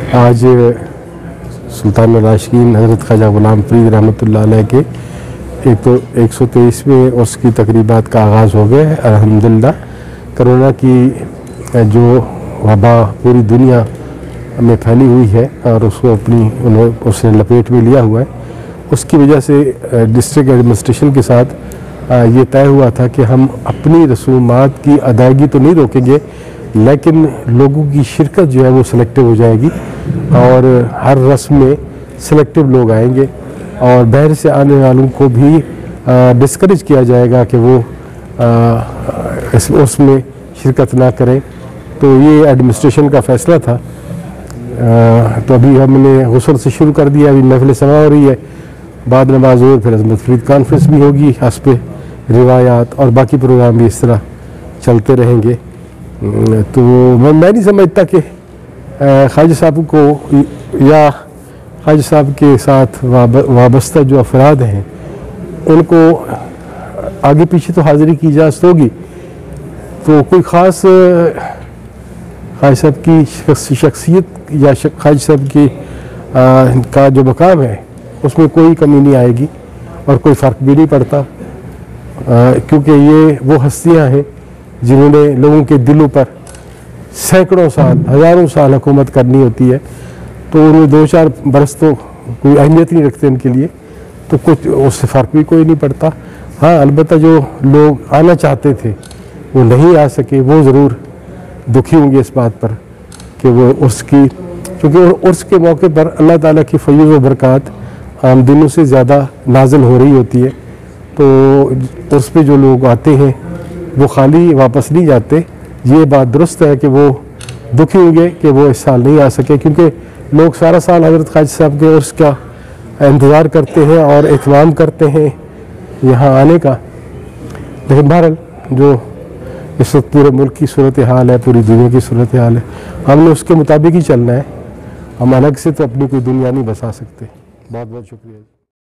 आज सुल्तान राशिदीन हज़रत ख्वाजा गुलाम फरीद रहमतुल्लाह अलैह के 123वें उर्स की तकरीबात का आगाज़ हो गया है। अल्हम्दुलिल्लाह कोरोना की जो वबा पूरी दुनिया में फैली हुई है और उसको उसने लपेट में लिया हुआ है, उसकी वजह से डिस्ट्रिक्ट एडमिनिस्ट्रेशन के साथ ये तय हुआ था कि हम अपनी रसूमात की अदायगी तो नहीं रोकेंगे, लेकिन लोगों की शिरकत जो है वो सिलेक्टिव हो जाएगी और हर रस्म में सिलेक्टिव लोग आएंगे और बाहर से आने वालों को भी डिस्करेज किया जाएगा कि वो उसमें शिरकत ना करें। तो ये एडमिनिस्ट्रेशन का फ़ैसला था। तो अभी हमने गुस्ल से शुरू कर दिया, अभी महफिल समा हो रही है, बाद नमाज और फिर अज़मत फरीद कॉन्फ्रेंस भी होगी, हस्ब रिवायात और बाकी प्रोग्राम भी इस तरह चलते रहेंगे। तो मैं नहीं समझता कि ख्वाजा साहब को या ख्वाजा साहब के साथ वाबस्ता जो अफराद हैं उनको आगे पीछे तो हाज़िरी की इजाज़त होगी, तो कोई ख़ास ख्वाजा साहब की शख्सियत या ख्वाजा साहब की का जो मकाम है उसमें कोई कमी नहीं आएगी और कोई फ़र्क भी नहीं पड़ता, क्योंकि ये वो हस्तियाँ हैं जिन्होंने लोगों के दिलों पर सैकड़ों साल हज़ारों साल हुकूमत करनी होती है। तो उन्हें 2-4 बरस तो कोई अहमियत नहीं रखते इनके लिए, तो कुछ उससे फ़र्क भी कोई नहीं पड़ता। हाँ, अलबत्ता जो लोग आना चाहते थे वो नहीं आ सके, वो ज़रूर दुखी होंगे इस बात पर कि वो उसकी, क्योंकि उर्स के मौके पर अल्लाह ताला की फैज़ व बरक़ात आम दिनों से ज़्यादा नाज़िल हो रही होती है। तो उर्स पे जो लोग आते हैं वो खाली वापस नहीं जाते। ये बात दुरुस्त है कि वो दुखी होंगे कि वो इस साल नहीं आ सके, क्योंकि लोग सारा साल हज़रत ख्वाजा साहब के उर्स का इंतज़ार करते हैं और एहतमाम करते हैं यहाँ आने का। लेकिन बहरहाल जो इस वक्त पूरे मुल्क की सूरत हाल है, पूरी दुनिया की सूरत हाल है, हमने उसके मुताबिक ही चलना है। हम अलग से तो अपनी कोई दुनिया नहीं बसा सकते। बहुत बहुत शुक्रिया।